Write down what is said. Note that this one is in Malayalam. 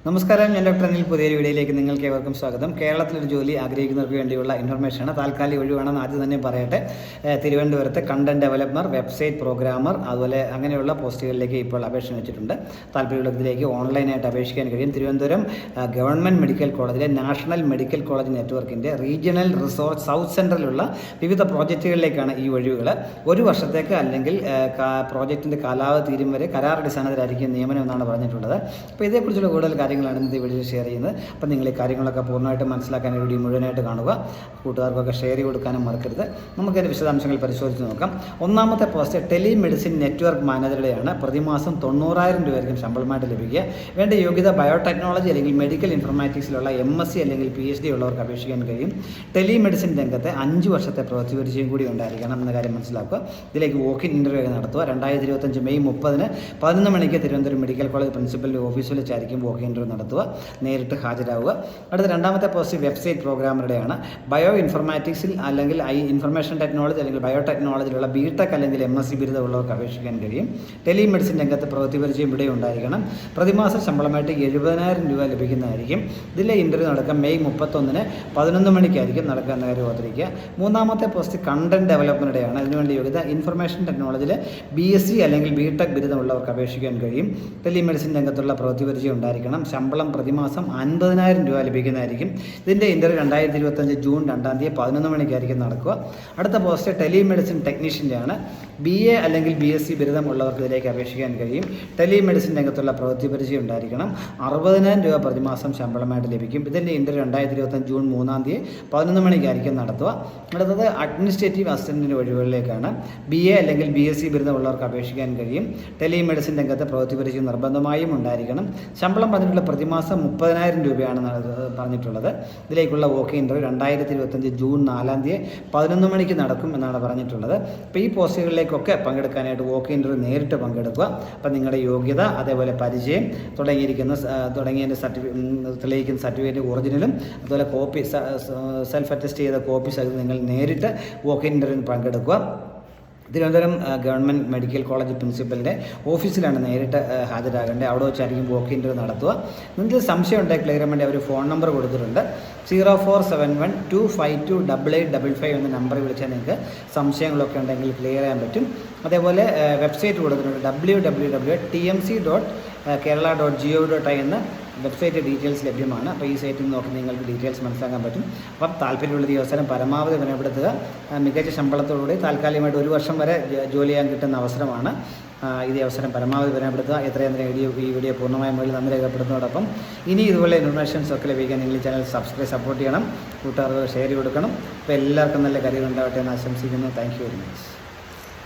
നമസ്കാരം, ഞാൻ ഡോക്ടർ അനിൽ. പുതിയൊരു വീഡിയോയിലേക്ക് നിങ്ങൾക്ക് ഏവർക്കും സ്വാഗതം. കേരളത്തിലൊരു ജോലി ആഗ്രഹിക്കുന്നവർക്ക് വേണ്ടിയുള്ള ഇൻഫർമേഷനാണ്. താൽക്കാലിക ഒഴിവാണെന്ന് ആദ്യം തന്നെ പറയട്ടെ. തിരുവനന്തപുരത്ത് കണ്ടന്റ് ഡെവലപ്പർ, വെബ്സൈറ്റ് പ്രോഗ്രാമർ, അതുപോലെ അങ്ങനെയുള്ള പോസ്റ്റുകളിലേക്ക് ഇപ്പോൾ അപേക്ഷ വെച്ചിട്ടുണ്ട്. താല്പര്യമുള്ളതിലേക്ക് ഓൺലൈനായിട്ട് അപേക്ഷിക്കാൻ കഴിയും. തിരുവനന്തപുരം ഗവൺമെൻറ് മെഡിക്കൽ കോളേജിലെ നാഷണൽ മെഡിക്കൽ കോളേജ് നെറ്റ്വർക്കിൻ്റെ റീജിയണൽ റിസോർച്ച് സൗത്ത് സെൻറ്ററിലുള്ള വിവിധ പ്രോജക്റ്റുകളിലേക്കാണ് ഈ ഒഴിവുകൾ. ഒരു വർഷത്തേക്ക് അല്ലെങ്കിൽ പ്രോജക്റ്റിൻ്റെ കാലാവധി തീരും വരെ കരാർ അടിസ്ഥാനത്തിലായിരിക്കും നിയമനം എന്നാണ് പറഞ്ഞിട്ടുള്ളത്. അപ്പോൾ ഇതേക്കുറിച്ചുള്ള കൂടുതൽ കാര്യങ്ങളാണ് ഇന്നത്തെ വീഡിയോയിൽ ഷെയർ ചെയ്യുന്നത്. അപ്പോൾ നിങ്ങൾ ഈ കാര്യങ്ങളൊക്കെ പൂർണ്ണമായിട്ട് മനസ്സിലാക്കാൻ വീഡിയോ മുഴുവനായിട്ട് കാണുക. കൂട്ടുകാർക്കൊക്കെ ഷെയർ ചെയ്ത് കൊടുക്കാനും മറക്കരുത്. നമുക്കതിൻ്റെ വിശദാംശങ്ങൾ പരിശോധിച്ച് നോക്കാം. ഒന്നാമത്തെ പോസ്റ്റ് ടെലിമെഡിസിൻ നെറ്റ്വർക്ക് മാനേജറുടെയാണ്. പ്രതിമാസം 90,000 രൂപയായിരിക്കും ശമ്പളമായിട്ട് ലഭിക്കുക. വേണ്ട യോഗ്യത ബയോടെക്നോളജി അല്ലെങ്കിൽ മെഡിക്കൽ ഇൻഫർമാറ്റിക്സിലുള്ള MSc അല്ലെങ്കിൽ PhD ഉള്ളവർക്ക് അപേക്ഷിക്കാൻ കഴിയും. ടെലിമെഡിസിൻ രംഗത്തെ 5 വർഷത്തെ പ്രവൃത്തി പരിചയം കൂടി ഉണ്ടായിരിക്കണം എന്ന കാര്യം മനസ്സിലാക്കുക. ഇതിലേക്ക് വോക്കിൻ ഇൻ്റർവ്യൂ നടത്തുക. 2025 മെയ് 30 11 മണിക്ക് തിരുവനന്തപുരം മെഡിക്കൽ കോളേജ് പ്രിൻസിപ്പലിൻ്റെ ഓഫീസിൽ വെച്ചായിരിക്കും വോക്കിൻ ഇൻ്റർവ്യൂ നടത്തുക. നേരിട്ട് ഹാജരാകുക. അടുത്ത രണ്ടാമത്തെ പോസ്റ്റ് വെബ്സൈറ്റ് പ്രോഗ്രാമറുടെയാണ്. ബയോ ഇൻഫർമാറ്റിക്സിൽ അല്ലെങ്കിൽ ഇൻഫർമേഷൻ ടെക്നോളജി അല്ലെങ്കിൽ ബയോടെക്നോളജിയിലുള്ള BTech അല്ലെങ്കിൽ MSc ബിരുദമുള്ളവർക്ക് അപേക്ഷിക്കാൻ കഴിയും. ടെലിമെഡിസിൻ രംഗത്ത് പ്രവൃത്തി പരിചയം ഇവിടെ ഉണ്ടായിരിക്കണം. പ്രതിമാസ ശമ്പളമായിട്ട് 70,000 രൂപ ലഭിക്കുന്നതായിരിക്കും. ഇതിലെ ഇൻ്റർവ്യൂ നടക്കുക മെയ് 31 11 മണിക്കായിരിക്കും നടക്കുക എന്ന കാര്യം ഓർത്തിരിക്കുക. മൂന്നാമത്തെ പോസ്റ്റ് കണ്ടന്റ് ഡെവലപ്പറുടെയാണ്. അതിനുവേണ്ടി യോഗ്യത ഇൻഫർമേഷൻ ടെക്നോളജിയിൽ BSc അല്ലെങ്കിൽ BTech ബിരുദമുള്ളവർക്ക് അപേക്ഷിക്കാൻ കഴിയും. ടെലിമെഡിസിൻ രംഗത്തുള്ള പ്രവൃത്തി പരിചയം ഉണ്ടായിരിക്കണം. ശമ്പളം പ്രതിമാസം 50,000 രൂപ ലഭിക്കുന്നതായിരിക്കും. ഇതിൻ്റെ ഇൻ്റർവ്യൂ 2025 ജൂൺ 2 11 മണിക്കായിരിക്കും നടക്കുക. അടുത്ത പോസ്റ്റ് ടെലിമെഡിസിൻ ടെക്നീഷ്യൻ്റെയാണ്. BA അല്ലെങ്കിൽ BSc ബിരുദമുള്ളവർക്ക് ഇതിലേക്ക് അപേക്ഷിക്കാൻ കഴിയും. ടെലിമെഡിസിൻ രംഗത്തുള്ള പ്രവൃത്തി പരിചയം ഉണ്ടായിരിക്കണം. 60,000 രൂപ പ്രതിമാസം ശമ്പളമായിട്ട് ലഭിക്കും. ഇതിൻ്റെ ഇൻ്റർവ്യൂ 2025 ജൂൺ 3 11 മണിക്കായിരിക്കും നടത്തുക. അടുത്തത് അഡ്മിനിസ്ട്രേറ്റീവ് അസിസ്റ്റൻറ്റിൻ്റെ ഒഴിവുകളിലേക്കാണ്. BA അല്ലെങ്കിൽ BSc ബിരുദമുള്ളവർക്ക് അപേക്ഷിക്കാൻ കഴിയും. ടെലിമെഡിസിൻ രംഗത്ത് പ്രവൃത്തി പരിചയം നിർബന്ധമായും ഉണ്ടായിരിക്കണം. ശമ്പളം പറഞ്ഞിട്ടുള്ള പ്രതിമാസം 30,000 രൂപയാണ് പറഞ്ഞിട്ടുള്ളത്. ഇതിലേക്കുള്ള വോക്ക് ഇൻ്റർവ്യൂ 2025 ജൂൺ 4 11 മണിക്ക് നടക്കും എന്നാണ് പറഞ്ഞിട്ടുള്ളത്. അപ്പോൾ ഈ പോസ്റ്റുകളിലേക്കൊക്കെ പങ്കെടുക്കാനായിട്ട് വോക്ക് ഇൻ്റർവ്യൂ നേരിട്ട് പങ്കെടുക്കുക. അപ്പോൾ നിങ്ങളുടെ യോഗ്യത, അതേപോലെ പരിചയം തുടങ്ങിയതിൻ്റെ തെളിയിക്കുന്ന സർട്ടിഫിക്കറ്റ് ഒറിജിനലും അതുപോലെ കോപ്പി സെൽഫ് അറ്റസ്റ്റ് ചെയ്ത കോപ്പീസ് അത് നിങ്ങൾ നേരിട്ട് വോക്ക് ഇൻ്റർവ്യൂവിന് പങ്കെടുക്കുക. തിരുവനന്തപുരം ഗവൺമെൻറ് മെഡിക്കൽ കോളേജ് പ്രിൻസിപ്പലിൻ്റെ ഓഫീസിലാണ് നേരിട്ട് ഹാജരാകേണ്ടത്. അവിടെ വെച്ചായിരിക്കും വോക്ക് ഇൻ്റർവ്യൂ നടത്തുക. നിങ്ങൾക്ക് സംശയം ഉണ്ടെങ്കിൽ ക്ലിയർ ചെയ്യാൻ വേണ്ടി അവർ ഫോൺ നമ്പർ കൊടുത്തിട്ടുണ്ട്. 0471252855 എന്ന നമ്പറിൽ വിളിച്ചാൽ നിങ്ങൾക്ക് സംശയങ്ങളൊക്കെ ഉണ്ടെങ്കിൽ ക്ലിയർ ചെയ്യാൻ പറ്റും. അതേപോലെ വെബ്സൈറ്റ് കൊടുത്തിട്ടുണ്ട്. www.tmc.kerala.gov.in എന്ന വെബ്സൈറ്റ് ഡീറ്റെയിൽസ് ലഭ്യമാണ്. അപ്പോൾ ഈ സൈറ്റിൽ നോക്കി നിങ്ങൾക്ക് ഡീറ്റെയിൽസ് മനസ്സിലാക്കാൻ പറ്റും. അപ്പം താല്പര്യമുള്ള ഈ അവസരം പരമാവധി വിലപ്പെടുത്തുക. മികച്ച ശമ്പളത്തോടുകൂടി താൽക്കാലികമായിട്ട് 1 വർഷം വരെ ജോലി ചെയ്യാൻ കിട്ടുന്ന അവസരമാണ്. ഈ അവസരം പരമാവധി വിലപ്പെടുത്തുക. എത്രയും ഈ വീഡിയോ പൂർണ്ണമായും മുകളിൽ നന്ദി രേഖപ്പെടുത്തുന്നതോടൊപ്പം ഇനി ഇതുപോലെ ഇൻഫർമേഷൻസ് ഒക്കെ ലഭിക്കാൻ നിങ്ങൾ ഈ ചാനൽ സപ്പോർട്ട് ചെയ്യണം. കൂട്ടുകാർക്ക് ഷെയർ കൊടുക്കണം. അപ്പോൾ എല്ലാവർക്കും നല്ല കരിയർ ഉണ്ടാവട്ടെ എന്ന് ആശംസിക്കുന്നു. Thank you very much.